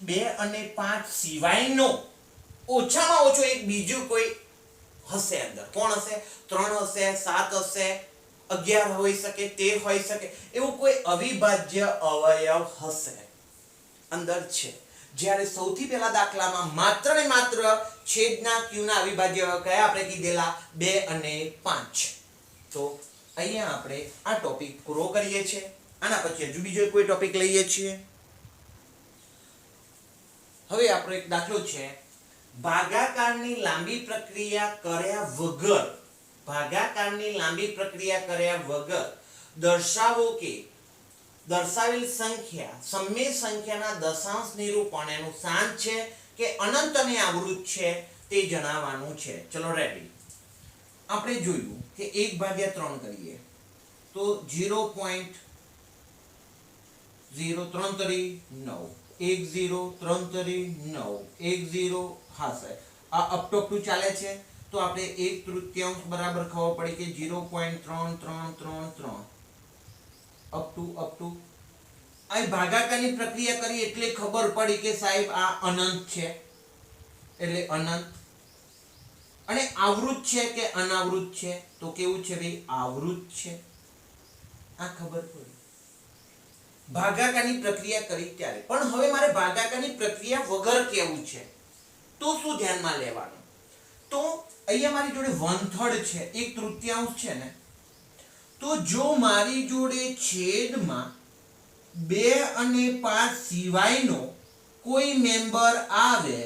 2 અને 5 સિવાયનો ઓછામાં ઓછો એક બીજું કોઈ હશે અંદર. કોણ હશે? 3 હશે, 7 હશે, 11 હોઈ શકે, 13 હોઈ શકે, એવું કોઈ અવિભાજ્ય અવયવ હશે અંદર છે. જ્યારે સૌથી પહેલા દાખલામાં માત્ર ને માત્ર છેદના q ના અવિભાજ્ય અવયવ કયા આપણે કીધેલા? 2 અને 5. તો અહીંયા આપણે આ ટોપિક પૂરો કરીએ છીએ. આના પછી હજુ બીજો કોઈ ટોપિક લઈએ છીએ. હવે આપણો એક દાખલો છે, ભાગાકારની લાંબી પ્રક્રિયા કર્યા વગર દર્શાવો કે દર્શાવેલ સંખ્યા સમય સંખ્યાના દશાંશ નિરૂપણ એનું શાંત છે કે અનંત અને આવૃત છે તે જણાવવાનું છે. ચલો રેડી. આપણે જોયું કે 1/3 કરીએ તો 0.033 9 10 હા સાહેબ આ અપ ટુ ચાલે છે તો આપણે 1/3 બરાબર ખબર પડી કે 0.3333 અપ ટુ આ ભાગાકારની પ્રક્રિયા કરી એટલે ખબર પડી કે સાહેબ આ અનંત છે, એટલે અનંત. અને આવૃત છે કે અનાવૃત છે? તો કેવું છે ભાઈ? આવૃત છે. આ ખબર પડી ભાગાકારની પ્રક્રિયા કરી ત્યારે. પણ હવે મારે ભાગાકારની પ્રક્રિયા વગર કેવું છે તો શું ધ્યાનમાં લેવાનું? તો અહીંયા મારી જોડે 1/3 છે, 1/3 છે ને, તો જો મારી જોડે છેદમાં 2 અને 5 સિવાયનો કોઈ મેમ્બર આવે,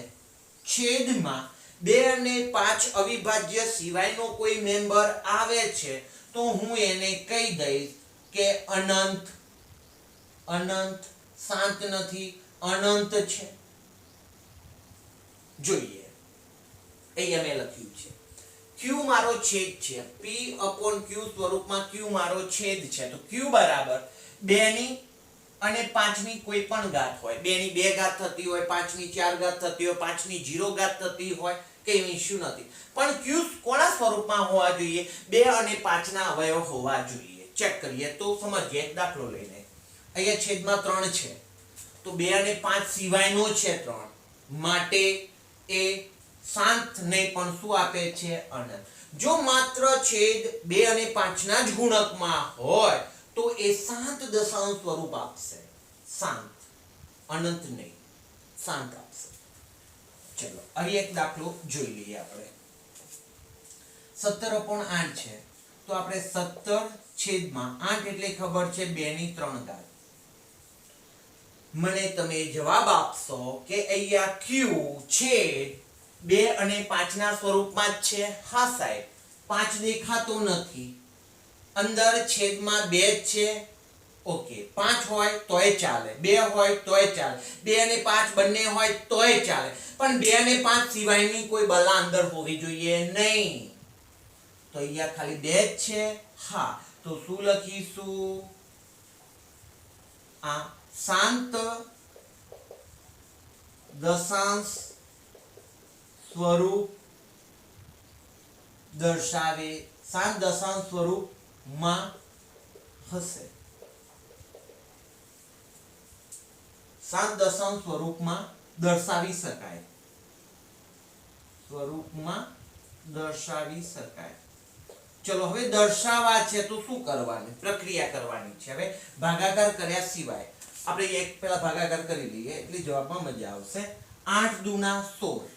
છેદમાં 2 અને 5 અવિભાજ્ય સિવાયનો કોઈ મેમ્બર આવે છે તો હું એને કહી દઈશ કે અનંત શાંત નથી, અનંત છે? જોઈએ, અહીંયા મેં લખ્યું છે q મારો છેદ છે, p/q સ્વરૂપમાં q મારો છેદ છે, તો q બરાબર 2 ની અને 5 ની કોઈ પણ ઘાત હોય, 2 ની 2 ઘાત થતી હોય, 5 ની 4 ઘાત થતી હોય, 5 ની 0 ઘાત થતી હોય, કઈ ઇશ્યુ નથી, પણ q કોના સ્વરૂપમાં હોવા જોઈએ? 2 અને 5 ના અવયવ હોવા જોઈએ. ચેક કરીએ તો સમજીએ એક દાખલો લઈને. અહીંયા છેદમાં 3 છે, તો 2 અને 5 સિવાયનો છે 3, માટે એ શાંત નહીં પણ શું આપે છે? અનંત. જો માત્ર છેદ 2 અને 5 ના જ ગુણકમાં હોય તો એ શાંત દશાંશ સ્વરૂપ આપશે, શાંત, અનંત નહીં, શાંત આપશે. ચલો અહીં એક દાખલો જોઈ લઈએ આપણે. 17/8 છે, તો આપણે 17/8 એટલે ખબર છે 2 ની 3 ઘાત. મને તમે જવાબ આપશો કે અહીંયા q છેદ 2 અને 5 ના સ્વરૂપમાં જ છે? હા સાહેબ, 5 દેખાતો નથી, અંદર છેદમાં 2 જ છે. ઓકે, 5 હોય તોય ચાલે, 2 હોય તોય ચાલે, 2 અને 5 બંને હોય તોય ચાલે, પણ 2 અને 5 સિવાયની કોઈ બલા અંદર હોવી જોઈએ નહીં. તો અહીંયા ખાલી 2 જ છે. હા, તો શું લખીશું? આ શાંત દશાંશ સ્વરૂપ દર્શાવે, શાંત દશાંશ સ્વરૂપમાં હશે, શાંત દશાંશ સ્વરૂપમાં દર્શાવી શકાય, સ્વરૂપમાં દર્શાવી શકાય. ચલો હવે દર્શાવવા છે તો શું કરવાનું? પ્રક્રિયા કરવાની છે. હવે ભાગાકાર કર્યા સિવાય આપણે એક પહેલા ભાગાકાર કરી લઈએ એટલે જવાબમાં મજા આવશે. 8 દુના 16,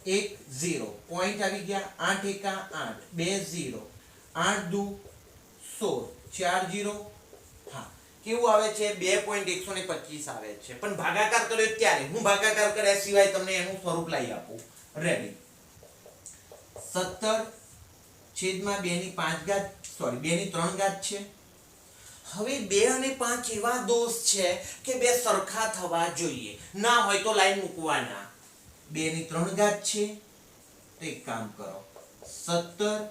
1 0 પોઈન્ટ આવી ગયા, 8 એકા 8, 2 0, 8 દુ 16, 4 0. હા, કેવું આવે છે? 2.125 આવે છે, પણ ભાગાકાર કર્યો ત્યારે. હું ભાગાકાર કર્યા સિવાય તમને એનું સ્વરૂપ લાવી આપું. રેડી. 17 છેદમાં 2 ની 5 ઘાત, સોરી 2 ની 3 ઘાત છે. હવે 2 અને 5 એવા દોષ છે કે બે સરખા થવા જોઈએ, ના હોય તો લાઈન મૂકવાના. 2 ની 3 ઘાત છે, તો એક કામ કરો, 17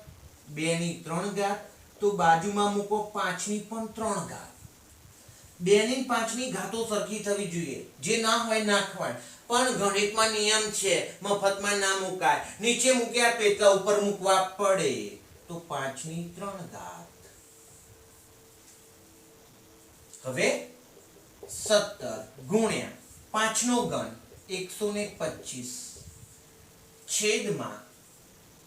2 ની 3 ઘાત, તો બાજુમાં મૂકો 5 ની પણ 3 ઘાત. 2 ની 5 ની ઘાતો સરખી થવી જોઈએ, જે ના હોય નાખવાય. પણ ગણિતમાં નિયમ છે, મફતમાં ના મુકાય, નીચે મૂક્યા તો એટલા ઉપર મૂકવા પડે. તો 5 ની 3 ઘાત. હવે 17 ગુણ્યા 5 નો ઘન 125 છેદમાં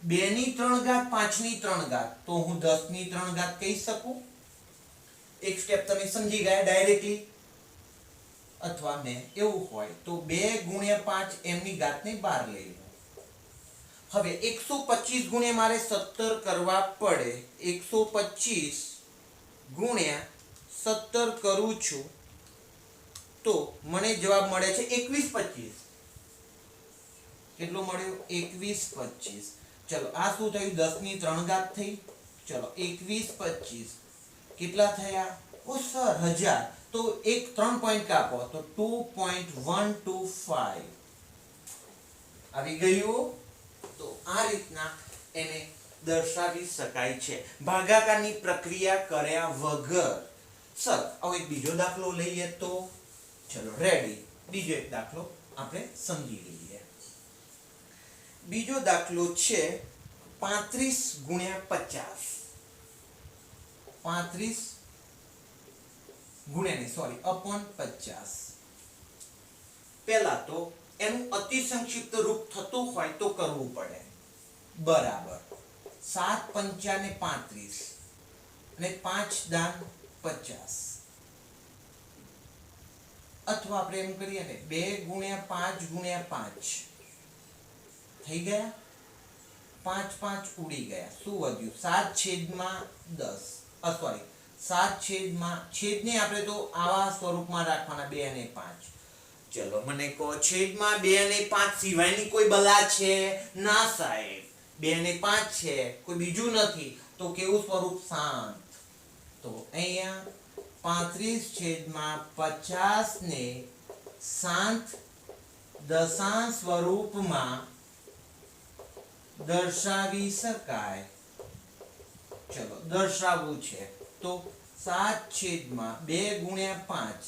2 ની 3 ઘાત 5 ની 3 ઘાત, તો હું 10 ની 3 ઘાત કહી શકું. એક સ્ટેપ તમે સમજી ગયા ડાયરેક્ટલી. અથવા મેં એવું હોય તો 2 ગુણ્યા 5 એમની ઘાતને 12 લઈ લો. હવે 125 ગુણ્યા મારે 17 કરવા પડે. 125 ગુણ્યા 17 કરું છું તો મને જવાબ મળે છે 2125. કેટલો મળ્યો? 2125. ચલો આ શું થયું? 10 ની 3 ઘાત થઈ. ચલો 2125 કેટલા થયા? ઓ સર 1000. તો એક 3 પોઈન્ટ કાપો તો 2.125 આવી ગયું. તો આ રીતના એને દર્શાવી શકાય છે ભાગાકારની પ્રક્રિયા કર્યા વગર. સર હવે એક બીજો દાખલો લઈએ તો. ચલો રેડી, બીજો એક દાખલો આપણે સમજી લઈએ. બીજો દાખલો છે 35 ગુણ્યા 50. 35 ગુણ્યા નહીં, સોરી, અપોન 50. પહેલા તો એનું અતિ સંક્ષિપ્ત રૂપ થતું હોય તો કરવું પડે. બરાબર 7 પંચા ને 35 અને 5 દાન 50. અથવા આપણે એમ કરીએ ને 2 ગુણ્યા 5 ગુણ્યા 5 થઈ ગયા. 5 5 ઉડી ગયા. શું વધ્યું? 7 છેદમાં 10. સોરી, 7 છેદમાં, છેદને આપણે તો આવા સ્વરૂપમાં રાખવાના 2 અને 5. ચલો મને કહો છેદમાં 2 અને 5 સિવાયની કોઈ બલા છે? ના સાહેબ, 2 અને 5 છે, કોઈ બીજું નથી. તો કેવું સ્વરૂપ? શાંત. તો અહીંયા 35/50 ને શાંત દશાંશ સ્વરૂપમાં દર્શાવી શકાય. ચલો દર્શાવવું છે તો 7/2 × 5.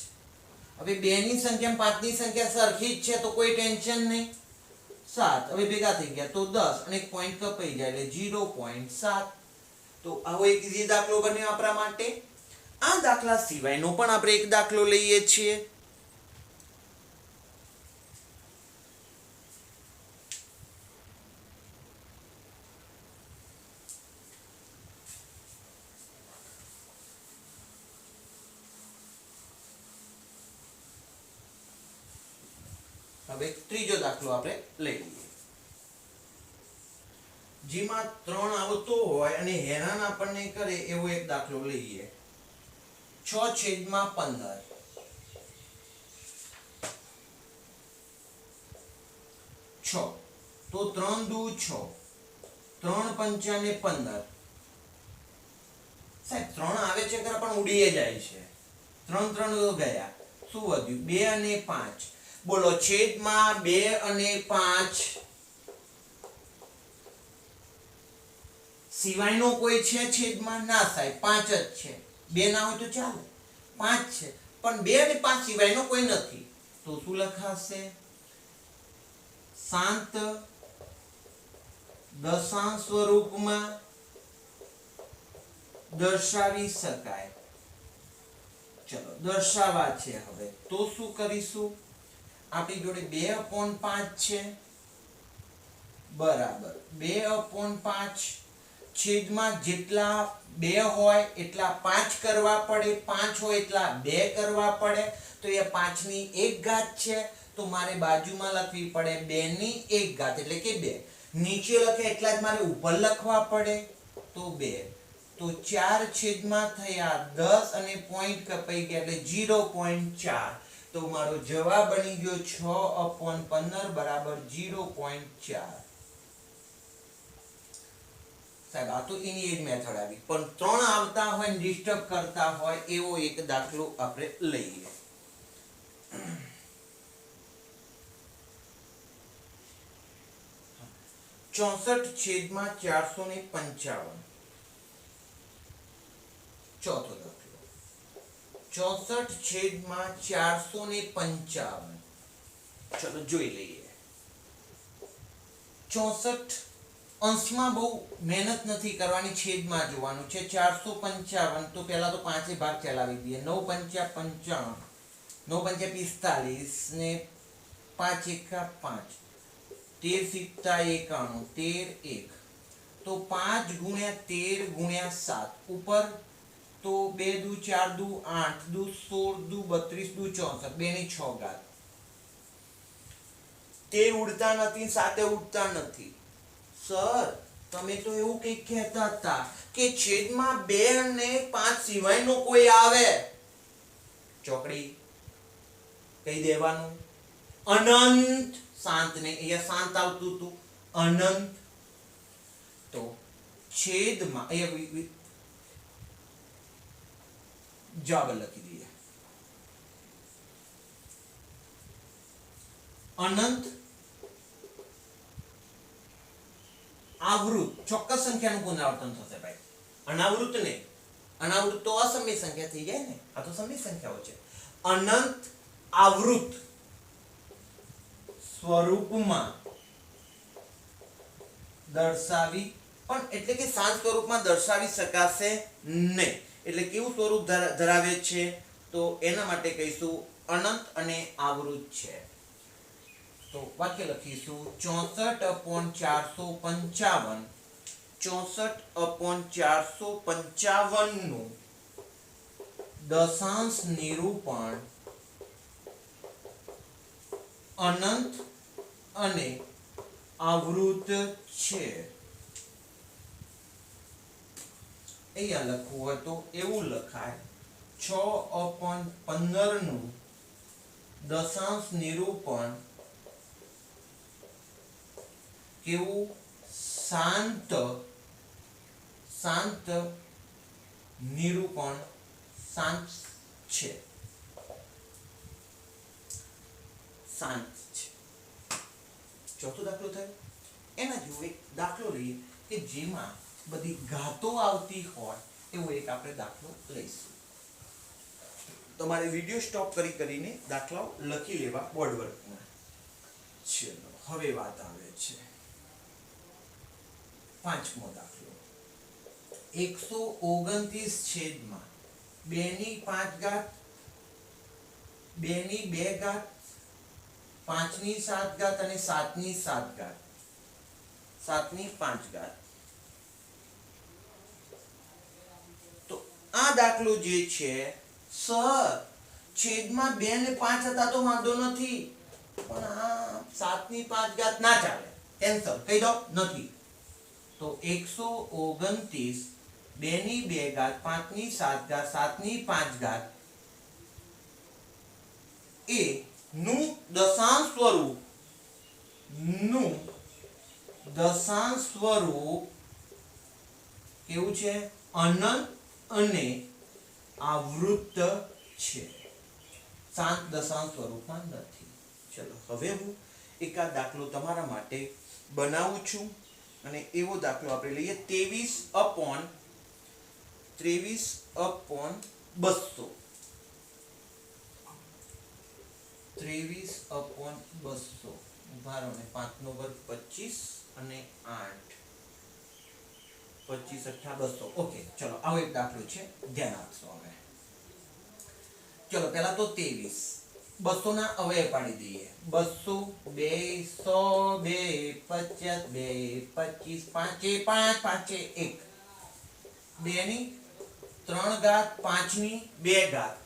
હવે 2 ની સંખ્યા 5 ની સંખ્યા સરખી જ છે તો કોઈ ટેન્શન નહીં. 7 હવે ભેગા થઈ ગયા તો 10 અને એક પોઈન્ટ કપાઈ જાય એટલે 0.7. તો આવો એક ઈઝી દાખલો બન્યો આપણા માટે. આ દાખલા સિવાયનો પણ આપણે એક દાખલો લઈએ છીએ. હવે ત્રીજો દાખલો આપણે લઈ લઈએ જેમાં 3 આવતો હોય અને હેરાન આપણને કરે એવો એક દાખલો લઈએ. 6/15 6 તો 3 દુ 6 3 પંચા ને 15. સાહેબ 3 આવે છે ખરા પણ ઉડીએ જાય છે. 3 3 તો ગયા. શું વધ્યું? 2 અને 5. બોલો છેદમાં 2 અને 5 સિવાયનો કોઈ છે છેદમાં? ના સાહેબ 5 જ છે. 2 ના હોય તો ચાલે, 5 છે પણ 2 અને 5 સિવાયનો કોઈ નથી. તો શું લખાશે? શાંત દશાંશ સ્વરૂપમાં દર્શાવી શકાય. ચલો દર્શાવવા છે. હવે તો શું કરીશું? આપણી જોડે 2/5 છે બરાબર 2/5 છેદમાં જેટલા 2 હોય એટલા 5 કરવા પડે, 5 હોય એટલા 2 કરવા પડે. તો એ 5 ની 1 ઘાત છે તો મારે બાજુમાં લખવી પડે 2 ની 1 ઘાત એટલે કે 2. નીચે લખે એટલા જ મારે ઉપર લખવા પડે તો 2. તો 4 છેદમાં થયા 10 અને પોઈન્ટ કપાઈ ગયા એટલે 0.4. તો મારો જવાબ બની ગયો 6/15 બરાબર 0.4. સાહેબ આ તો એની એક મેથડ આવી પણ 3 આવતા હોય ને ડિસ્ટર્બ કરતા હોય એવો એક દાખલો આપણે લઈએ. 64/455 ચોથો દાખલો. 64/455 ચલો જોઈ લઈએ. 64 અંશમાં બહુ મહેનત નથી કરવાની, છેદમાં જોવાનું છે. 455 તો પહેલા તો 5 ભાગ ચલાવી દઈએ. 9 પંચા 55 9 પંચા 45 ને 5 એકા 5 13 સિત્તા 91 13 1 તો 5 × 13 × 7 ઉપર તો 2 દુ 4 દુ 8 દુ 16 દુ 32 દુ 64 2 ની 6 ઘાત. 13 ઉડતા નથી, 7 ઉડતા નથી. સર તમે તો એવું કંઈક કહેતા હતા કે છેદમાં 2 અને 5 સિવાયનો કોઈ આવે. ચોકડી કહી દેવાનું અનંત. શાંત ને અહીંયા શાંત આવતું હતું અનંત. તો છેદમાં અહીંયા જવાબ લખી દઈએ અનંત આવૃત. ચોક્કસ સંખ્યાનું પુનરાવર્તન થશે ભાઈ, અનાવૃત નહીં. અનાવૃત તો અસમય સંખ્યા થઈ જાય ને, આ તો સમય સંખ્યાઓ છે. અનંત આવૃત સ્વરૂપમાં દર્શાવી પણ એટલે કે શાંત સ્વરૂપમાં દર્શાવી શકાશે નહીં. એટલે કેવું સ્વરૂપ ધરાવે છે તો એના માટે કહીશું અનંત અને આવૃત છે. તો વાક્ય લખીશું 64/455 64/455 નું દશાંશ નિરૂપણ અનંત અને આવૃત છે. અહીંયા લખવું હોય તો એવું લખાય 6/15 નું દશાંશ નિરૂપણ કેવું? શાંત નિરૂપણ શાંત છે, શાંત છે. ચોથો દાખલો થયો. એના જેવો એક દાખલો લઈએ કે જેમાં બધી ઘાતો આવતી હોય એવો એક આપણે દાખલો લઈશું. તમારે વિડિયો સ્ટોપ કરીને દાખલાઓ લખી લેવા બોર્ડ વર્કમાં. ચલો હવે વાત આવે છે પાંચમો દાખલો. 129 છેદમાં 2 ની 5 ઘાત 2 ની 2 ઘાત 5 ની 7 ઘાત અને 7 ની 7 ઘાત 7 ની 5 ઘાત. તો આ દાખલો જે છે સર છેદમાં 2 ને 5 હતા તો વાંધો નથી, પણ આ 7 ની 5 ઘાત ના ચાલે, કેન્સલ કહી દો નથી. તો 129 2 ની 2 ઘાત 5 ની 7 ઘાત 7 ની 5 ઘાત એ નું દશાંશ સ્વરૂપ કેવું છે? અનંત અને આવૃત્ત છે, શાંત દશાંશ સ્વરૂપમાં નથી. ચલો હવે હું એકાદ દાખલો તમારા માટે બનાવું છું અને એવો દાખલો આપણે લઈએ 23/200. 23/200 ઉભારો ને 5 નો વર્ગ 25 અને 8 25 × 200. ઓકે ચલો આવો એક દાખલો છે, ધ્યાન આપશો. હવે ચલો પહેલા તો 23 200 ના અવયવ પાડી દઈએ. 200 200 2 50 2 25 5 1 2 ની 3 ઘાત 5 ની 2 ઘાત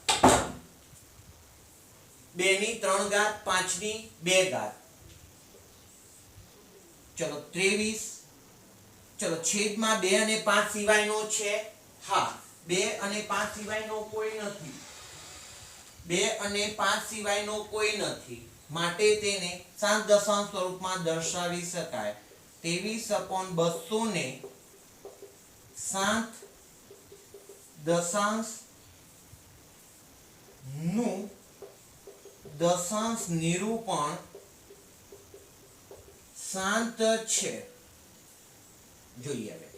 2 ની 3 ઘાત 5 ની 2 ઘાત. ચલો 23. ચલો છેદમાં 2 અને 5 સિવાયનો છે? હા, 2 અને 5 સિવાયનો કોઈ નથી. 2 અને 5 સિવાયનો કોઈ નથી, માટે તેને શાંત દશાંશ સ્વરૂપમાં દર્શાવી શકાય. 23/200 ને શાંત દશાંશ નું દશાંશ નિરૂપણ શાંત છે. જોઈએ હવે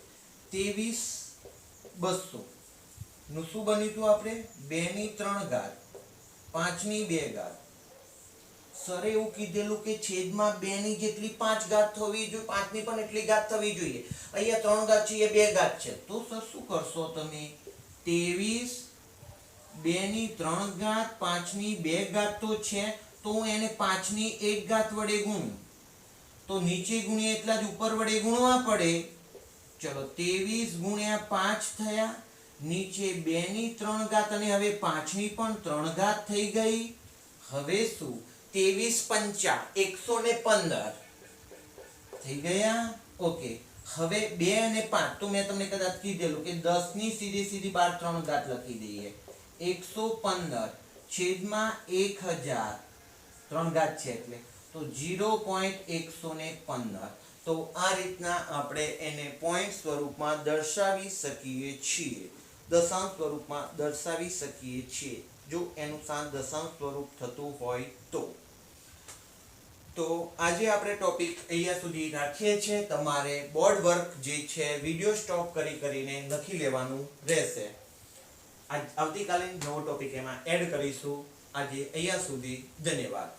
23/200 નું શું બન્યું હતું આપણે? 2 ની 3 ઘાત 5 ની 2 ઘાત. સરે એવું કીધેલું કે છેદમાં 2 ની જેટલી 5 ઘાત થવી જોઈએ, 5 ની પણ એટલી ઘાત થવી જોઈએ. અહીંયા 3 ઘાત છે, એ 2 ઘાત છે. તો સર શું કરશો તમે? 23 2 ની 3 ઘાત 5 ની 2 ઘાત તો છે, તો હું એને 5 ની 1 ઘાત વડે ગુણું તો નીચે ગુણ્યા એટલા જ ઉપર વડે ગુણવા પડે. ચલો 23 × 5 થયા, નીચે 2 ની 3 ઘાત અને હવે 5 ની પણ 3 ઘાત થઈ ગઈ. હવે શું? 23 × 5 115 થઈ ગયા. ઓકે હવે 2 અને 5 તો મેં તમને કદાચ કીધેલું કે 10 ની સીધી બાર 3 ઘાત લખી દઈએ. 115 છેદમાં 1000 3 ઘાત છે એટલે તો 0.115. તો આ રીતના આપણે એને પોઈન્ટ સ્વરૂપમાં દર્શાવી શકીએ છીએ, દશાંશ સ્વરૂપમાં દર્શાવી શકીએ છીએ, જો એનું શાંત દશાંશ સ્વરૂપ થતું હોય તો. તો આજે આપણે ટોપિક અહીંયા સુધી રાખીએ છીએ. તમારે બોર્ડ વર્ક જે છે વિડિયો સ્ટોપ કરીને લખી લેવાનું રહેશે. આવતીકાલે નવો ટોપિક એમાં એડ કરીશું. આજે અહીંયા સુધી, ધન્યવાદ.